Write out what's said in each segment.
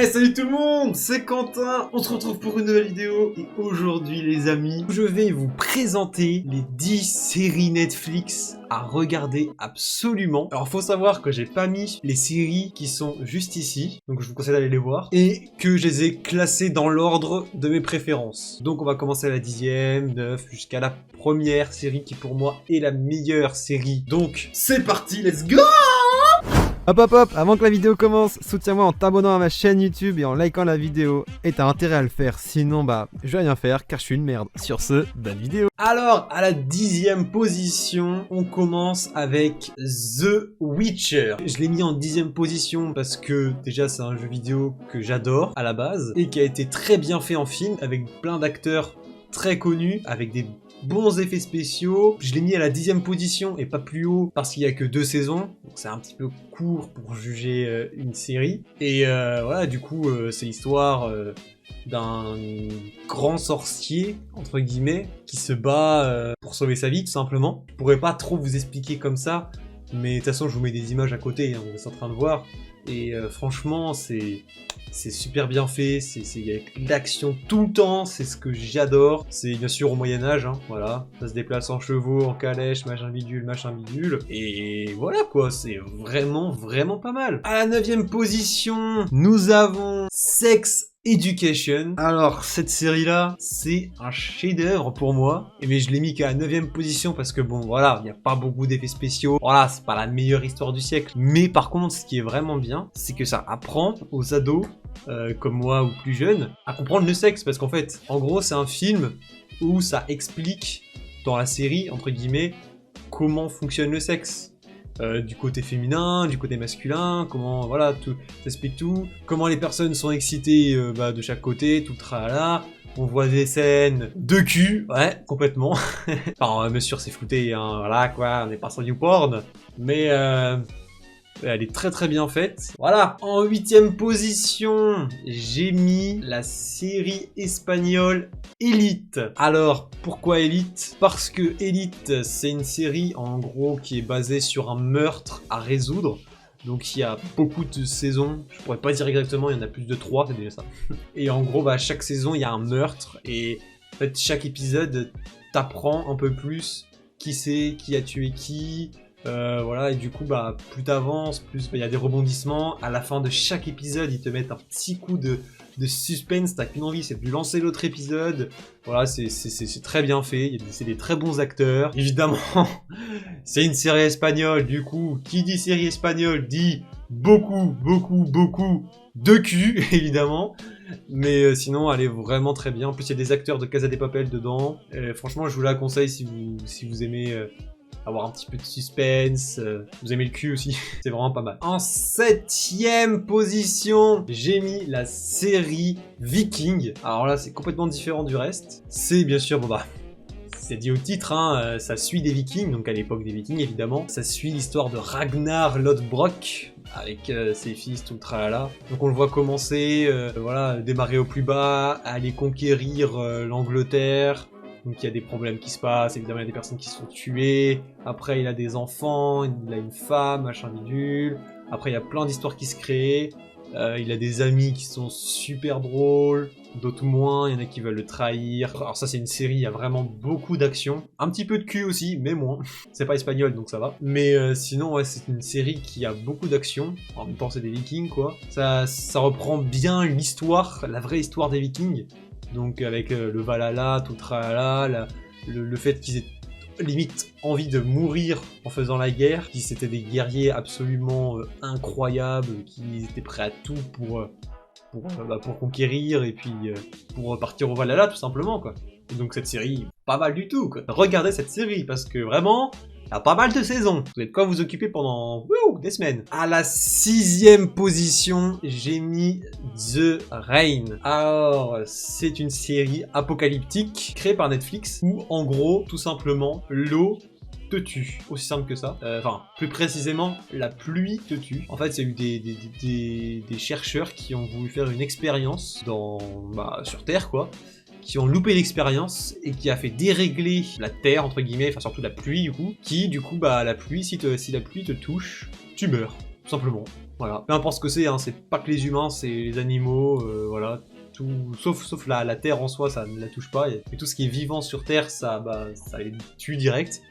Hey, salut tout le monde, c'est Quentin, on se retrouve pour une nouvelle vidéo et aujourd'hui les amis, je vais vous présenter les 10 séries Netflix à regarder absolument. Alors faut savoir que j'ai pas mis les séries qui sont juste ici, donc je vous conseille d'aller les voir, et que je les ai classées dans l'ordre de mes préférences. Donc on va commencer à la 10e, 9, jusqu'à la première série qui pour moi est la meilleure série. Donc c'est parti, let's go! Hop hop hop, avant que la vidéo commence, soutiens-moi en t'abonnant à ma chaîne YouTube et en likant la vidéo. Et t'as intérêt à le faire, sinon je vais rien faire car je suis une merde. Sur ce, bonne vidéo. Alors, à la 10e position, on commence avec The Witcher. Je l'ai mis en 10e position parce que déjà c'est un jeu vidéo que j'adore à la base et qui a été très bien fait en film avec plein d'acteurs très connus, avec des bons effets spéciaux. Je l'ai mis à la 10e position et pas plus haut parce qu'il y a que 2 saisons, donc c'est un petit peu court pour juger une série. Et voilà, du coup, c'est l'histoire d'un grand sorcier, entre guillemets, qui se bat pour sauver sa vie, tout simplement. Je pourrais pas trop vous expliquer comme ça, mais de toute façon, je vous mets des images à côté, hein, vous êtes en train de voir. Et franchement, c'est super bien fait, il y a de l'action tout le temps, c'est ce que j'adore. C'est bien sûr au Moyen-Âge, hein, voilà. Ça se déplace en chevaux, en calèche, machin bidule. Et voilà quoi, c'est vraiment pas mal. À la 9e position, nous avons Sex Education. Alors cette série là c'est un chef-d'œuvre pour moi, mais je l'ai mis qu'à la 9e position parce que bon voilà, il n'y a pas beaucoup d'effets spéciaux, voilà, c'est pas la meilleure histoire du siècle, mais par contre ce qui est vraiment bien c'est que ça apprend aux ados comme moi ou plus jeunes à comprendre le sexe, parce qu'en fait en gros c'est un film où ça explique dans la série entre guillemets comment fonctionne le sexe. Du côté féminin, du côté masculin, comment, voilà, tout, t'explique tout, comment les personnes sont excitées de chaque côté, tout le tralala. On voit des scènes de cul, ouais, complètement. Enfin, bien sûr, c'est flouté, hein, voilà, quoi, on n'est pas sur du porn, mais elle est très bien faite. Voilà. En 8e position, j'ai mis la série espagnole Elite. Alors, pourquoi Elite? Parce que Elite, c'est une série, en gros, qui est basée sur un meurtre à résoudre. Donc il y a beaucoup de saisons, je pourrais pas dire exactement, il y en a plus de 3, c'est déjà ça. Et en gros, chaque saison, il y a un meurtre, et en fait, chaque épisode t'apprend un peu plus qui c'est, qui a tué qui. Voilà, et du coup plus t'avances, plus il y a des rebondissements. À la fin de chaque épisode ils te mettent un petit coup de suspense, t'as qu'une envie, c'est de lancer l'autre épisode. Voilà, c'est très bien fait, c'est des très bons acteurs. Évidemment c'est une série espagnole, du coup qui dit série espagnole dit beaucoup de cul évidemment. Mais sinon elle est vraiment très bien. En plus il y a des acteurs de Casa de Papel dedans. Franchement je vous la conseille si vous aimez avoir un petit peu de suspense, vous aimez le cul aussi, c'est vraiment pas mal. En 7e position, j'ai mis la série Viking. Alors là, c'est complètement différent du reste. C'est bien sûr, c'est dit au titre, hein, ça suit des Vikings, donc à l'époque des Vikings évidemment. Ça suit l'histoire de Ragnar Lodbrok, avec ses fils, tout le tralala. Donc on le voit commencer, voilà, démarrer au plus bas, aller conquérir l'Angleterre. Donc il y a des problèmes qui se passent, évidemment il y a des personnes qui se sont tuées, après il a des enfants, il a une femme, machin bidule, après il y a plein d'histoires qui se créent, il a des amis qui sont super drôles, d'autres moins, il y en a qui veulent le trahir. Alors ça c'est une série, il y a vraiment beaucoup d'action, un petit peu de cul aussi, mais moins, c'est pas espagnol donc ça va. Mais sinon ouais, c'est une série qui a beaucoup d'action, en même temps c'est des Vikings quoi, ça reprend bien l'histoire, la vraie histoire des Vikings. Donc avec le Valhalla, tout le tralala, le fait qu'ils aient limite envie de mourir en faisant la guerre, qu'ils étaient des guerriers absolument incroyables, qui étaient prêts à tout pour conquérir et puis pour partir au Valhalla tout simplement quoi. Et donc cette série, pas mal du tout quoi. Regardez cette série parce que vraiment, il y a pas mal de saisons. Vous êtes quoi vous occuper pendant des semaines. À la 6e position, j'ai mis The Rain. Alors, c'est une série apocalyptique créée par Netflix où, en gros, tout simplement, l'eau te tue. Aussi simple que ça. Enfin, plus précisément, la pluie te tue. En fait, il y a eu des chercheurs qui ont voulu faire une expérience sur Terre, quoi, qui ont loupé l'expérience et qui a fait dérégler la terre entre guillemets, enfin surtout la pluie du coup, la pluie, si la pluie te touche, tu meurs, tout simplement. Voilà. Peu importe ce que c'est, hein, c'est pas que les humains, c'est les animaux, voilà. Tout, sauf la Terre en soi, ça ne la touche pas. Et tout ce qui est vivant sur Terre, ça les tue direct.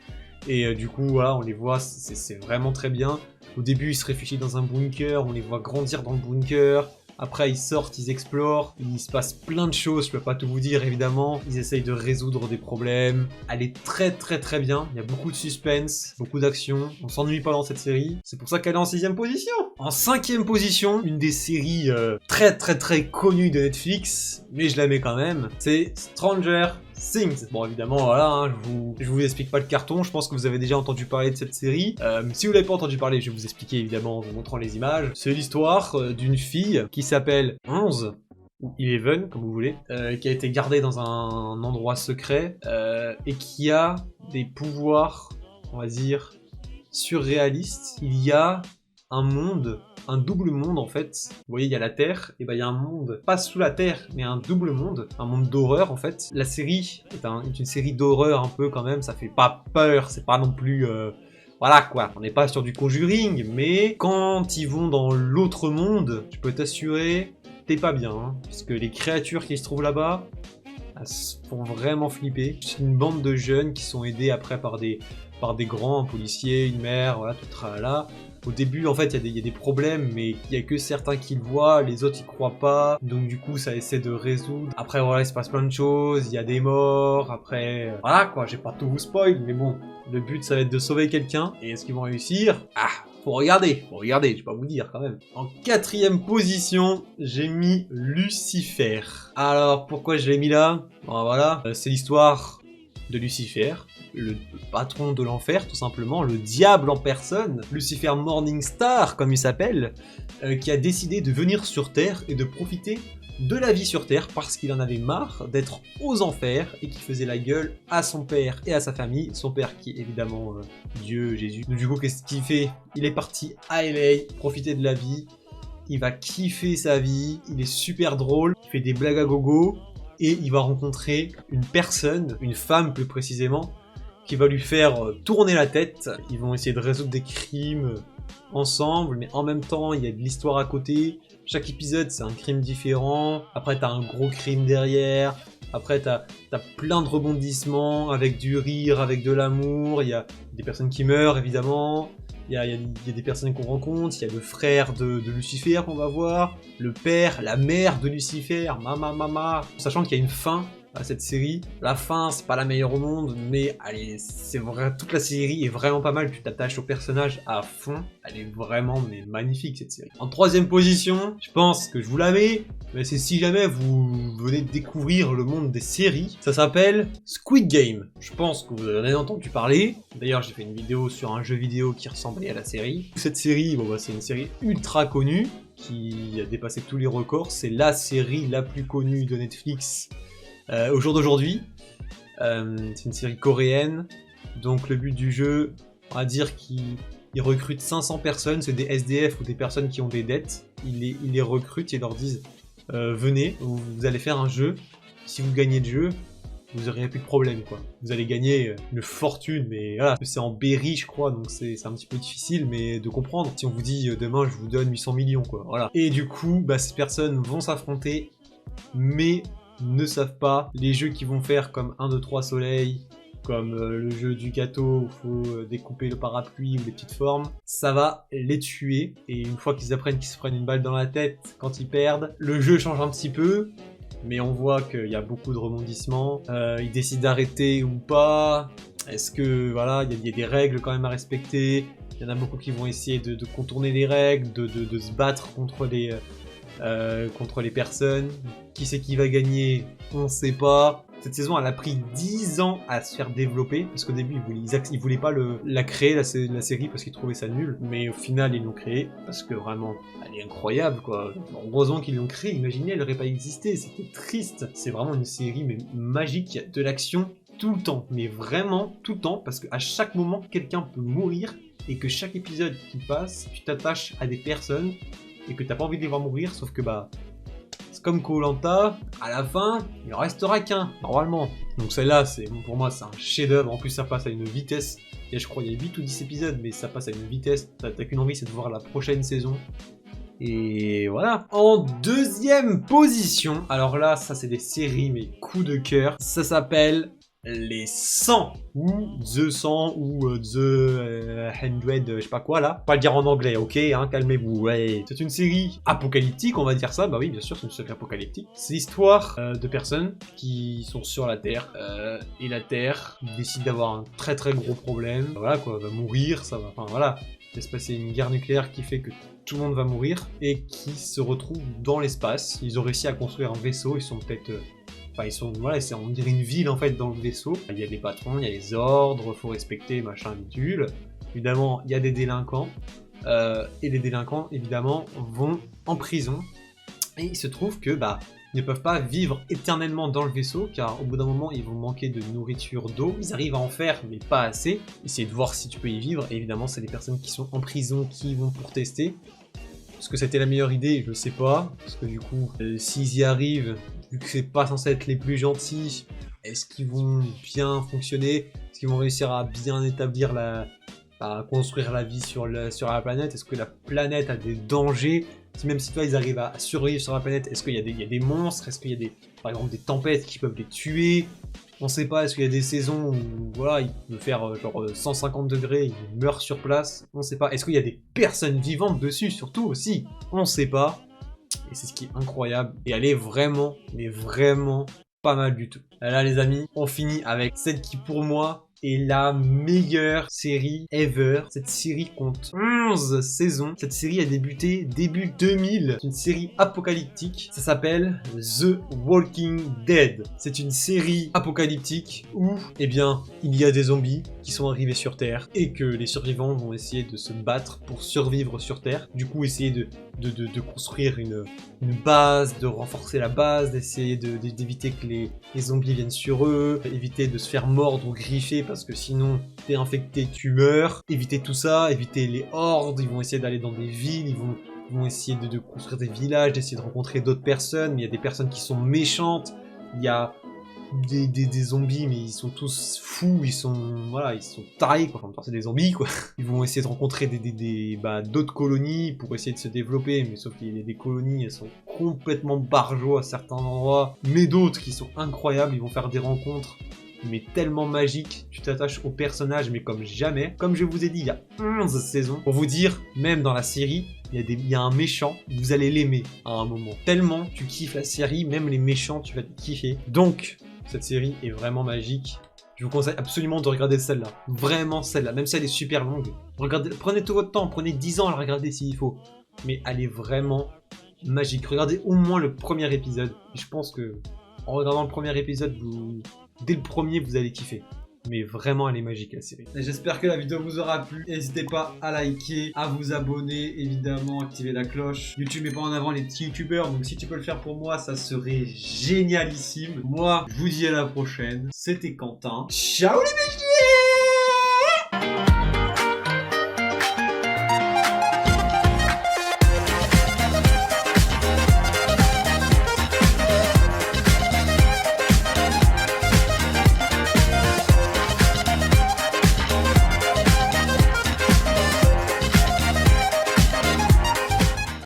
Et du coup, voilà, on les voit, c'est vraiment très bien. Au début, ils se réfugient dans un bunker, on les voit grandir dans le bunker. Après, ils sortent, ils explorent, il se passe plein de choses, je peux pas tout vous dire évidemment. Ils essayent de résoudre des problèmes. Elle est très très très bien, il y a beaucoup de suspense, beaucoup d'action. On s'ennuie pas dans cette série. C'est pour ça qu'elle est en 6ème position. En 5ème position, une des séries très très très connues de Netflix, mais je la mets quand même, c'est Stranger Things. Bon évidemment voilà, hein, je vous explique pas le carton, je pense que vous avez déjà entendu parler de cette série. Si vous l'avez pas entendu parler, je vais vous expliquer évidemment en vous montrant les images. C'est l'histoire d'une fille qui s'appelle 11, ou Eleven comme vous voulez, qui a été gardée dans un endroit secret et qui a des pouvoirs, on va dire, surréalistes. Il y a un monde, un double monde en fait. Vous voyez, il y a la Terre, et ben il y a un monde, pas sous la Terre, mais un double monde, un monde d'horreur en fait. La série est une série d'horreur un peu quand même, ça fait pas peur, c'est pas non plus... Voilà quoi, on n'est pas sur du Conjuring, mais quand ils vont dans l'autre monde, je peux t'assurer, t'es pas bien, hein, parce que les créatures qui se trouvent là-bas, elles se font vraiment flipper. C'est une bande de jeunes qui sont aidés après par des grands, un policier, une mère, voilà, tout là. Au début, en fait, il y a des problèmes, mais il y a que certains qui le voient, les autres, ils croient pas. Donc, du coup, ça essaie de résoudre. Après, voilà, il se passe plein de choses, il y a des morts. Après, voilà, quoi, j'ai pas tout vous spoil, mais bon, le but, ça va être de sauver quelqu'un. Et est-ce qu'ils vont réussir? Ah, faut regarder, je vais pas vous dire, quand même. En 4ème position, j'ai mis Lucifer. Alors, pourquoi je l'ai mis là? Bon, voilà, c'est l'histoire de Lucifer, le patron de l'enfer tout simplement, le diable en personne, Lucifer Morningstar comme il s'appelle, qui a décidé de venir sur Terre et de profiter de la vie sur Terre parce qu'il en avait marre d'être aux enfers et qui faisait la gueule à son père et à sa famille, son père qui est évidemment Dieu, Jésus. Donc du coup qu'est-ce qu'il fait? Il est parti à LA, profiter de la vie, il va kiffer sa vie, il est super drôle, il fait des blagues à gogo, et il va rencontrer une personne, une femme plus précisément, qui va lui faire tourner la tête. Ils vont essayer de résoudre des crimes ensemble, mais en même temps, il y a de l'histoire à côté. Chaque épisode, c'est un crime différent. Après, t'as un gros crime derrière. Après, t'as plein de rebondissements, avec du rire, avec de l'amour. Il y a des personnes qui meurent, évidemment. Il y a des personnes qu'on rencontre, il y a le frère de Lucifer qu'on va voir, le père, la mère de Lucifer, mama. Sachant qu'il y a une fin à cette série. La fin, c'est pas la meilleure au monde, mais allez, c'est vrai, toute la série est vraiment pas mal. Tu t'attaches au personnage à fond. Elle est vraiment magnifique cette série. En 3ème position, je pense que je vous la mets, mais c'est si jamais vous venez de découvrir le monde des séries. Ça s'appelle Squid Game. Je pense que vous en avez entendu parler. D'ailleurs, j'ai fait une vidéo sur un jeu vidéo qui ressemblait à la série. Cette série, bon, c'est une série ultra connue qui a dépassé tous les records. C'est la série la plus connue de Netflix au jour d'aujourd'hui. C'est une série coréenne. Donc le but du jeu, on va dire qu'ils recrutent 500 personnes, c'est des SDF ou des personnes qui ont des dettes. Ils les recrutent et leur disent venez, vous allez faire un jeu. Si vous gagnez le jeu, vous n'aurez plus de problème, quoi. Vous allez gagner une fortune, mais voilà, c'est en berry, je crois, donc c'est un petit peu difficile mais de comprendre. Si on vous dit demain je vous donne 800 millions, quoi, voilà. Et du coup, ces personnes vont s'affronter, mais ne savent pas les jeux qu'ils vont faire comme 1, 2, 3 soleil, comme le jeu du gâteau où il faut découper le parapluie ou les petites formes, ça va les tuer. Et une fois qu'ils apprennent qu'ils se prennent une balle dans la tête quand ils perdent, le jeu change un petit peu, mais on voit qu'il y a beaucoup de rebondissements. Ils décident d'arrêter ou pas. Est-ce que voilà, il y a des règles quand même à respecter. Il y en a beaucoup qui vont essayer de contourner les règles, de se battre contre les personnes. Qui c'est qui va gagner? On ne sait pas. Cette saison, elle a pris 10 ans à se faire développer, parce qu'au début, ils voulaient pas la créer, la série, parce qu'ils trouvaient ça nul, mais au final, ils l'ont créée, parce que vraiment, elle est incroyable, quoi. Heureusement qu'ils l'ont créée, imaginez, elle n'aurait pas existé, c'était triste. C'est vraiment une série mais magique, de l'action tout le temps, mais vraiment tout le temps, parce qu'à chaque moment, quelqu'un peut mourir, et que chaque épisode qui passe, tu t'attaches à des personnes, et que t'as pas envie de les voir mourir, sauf que c'est comme Koh-Lanta, à la fin, il en restera qu'un, normalement. Donc celle-là, pour moi, c'est un chef-d'œuvre. En plus, ça passe à une vitesse. Et je crois qu'il y a 8 ou 10 épisodes, mais ça passe à une vitesse. T'as qu'une envie, c'est de voir la prochaine saison. Et voilà. En deuxième position, alors là, ça c'est des séries, mais coup de cœur, ça s'appelle les 100 ou The 100 ou The 100, je sais pas quoi là. Pas le dire en anglais, ok, hein, calmez-vous. Ouais. C'est une série apocalyptique, on va dire ça. Bah oui, bien sûr, c'est une série apocalyptique. C'est l'histoire de personnes qui sont sur la Terre et la Terre décide d'avoir un très très gros problème. Voilà quoi, va mourir, ça va. Enfin voilà, il va se passer une guerre nucléaire qui fait que tout le monde va mourir et qui se retrouvent dans l'espace. Ils ont réussi à construire un vaisseau, ils sont peut-être... Enfin, ils sont, voilà, c'est on dirait une ville en fait dans le vaisseau. Il y a des patrons, il y a les ordres, faut respecter, machin, bidule. Évidemment, il y a des délinquants. Et les délinquants, évidemment, vont en prison. Et il se trouve que, bah, ils ne peuvent pas vivre éternellement dans le vaisseau, car au bout d'un moment, ils vont manquer de nourriture, d'eau. Ils arrivent à en faire, mais pas assez. Essayez de voir si tu peux y vivre. Et évidemment, c'est les personnes qui sont en prison qui vont pour tester. Est-ce que c'était la meilleure idée? Je sais pas. Parce que du coup, s'ils y arrivent, vu que c'est pas censé être les plus gentils, est-ce qu'ils vont bien fonctionner? Est-ce qu'ils vont réussir à bien établir à construire la vie sur la planète? Est-ce que la planète a des dangers? Même si toi ils arrivent à survivre sur la planète, est-ce qu'il y a des monstres? Est-ce qu'il y a par exemple des tempêtes qui peuvent les tuer? On sait pas, est-ce qu'il y a des saisons où voilà, il peut faire genre 150 degrés, il meurt sur place? On sait pas. Est-ce qu'il y a des personnes vivantes dessus surtout aussi? On sait pas. Et c'est ce qui est incroyable. Et elle est vraiment, mais vraiment pas mal du tout. Et là les amis, on finit avec celle qui pour moi est la meilleure série ever. Cette série compte 11 saisons. Cette série a débuté début 2000. C'est une série apocalyptique. Ça s'appelle The Walking Dead. C'est une série apocalyptique où, eh bien, il y a des zombies qui sont arrivés sur Terre et que les survivants vont essayer de se battre pour survivre sur Terre. Du coup, essayer de construire une base, de renforcer la base, d'essayer d'éviter que les zombies viennent sur eux, éviter de se faire mordre ou griffer parce que sinon t'es infecté, tu meurs. Éviter tout ça, éviter les hordes, ils vont essayer d'aller dans des villes, ils vont essayer de construire des villages, d'essayer de rencontrer d'autres personnes, mais il y a des personnes qui sont méchantes, il y a des zombies, mais ils sont tous fous, ils sont tarés, quoi. Enfin, c'est des zombies, quoi. Ils vont essayer de rencontrer d'autres colonies pour essayer de se développer, mais sauf qu'il y a des colonies, elles sont complètement barjots à certains endroits, mais d'autres qui sont incroyables. Ils vont faire des rencontres, mais tellement magiques, tu t'attaches aux personnages, mais comme jamais. Comme je vous ai dit, il y a 11 saisons. Pour vous dire, même dans la série, il y a un méchant, vous allez l'aimer à un moment. Tellement tu kiffes la série, même les méchants, tu vas te kiffer. Donc, cette série est vraiment magique. Je vous conseille absolument de regarder celle-là. Vraiment celle-là, même si elle est super longue. Regardez, prenez tout votre temps, prenez 10 ans à la regarder s'il faut. Mais elle est vraiment magique. Regardez au moins le premier épisode. Et je pense que en regardant le premier épisode, dès le premier, vous allez kiffer. Mais vraiment, elle est magique, la série. J'espère que la vidéo vous aura plu. N'hésitez pas à liker, à vous abonner, évidemment, activer la cloche. YouTube met pas en avant les petits youtubeurs, donc si tu peux le faire pour moi, ça serait génialissime. Moi, je vous dis à la prochaine. C'était Quentin. Ciao les BG!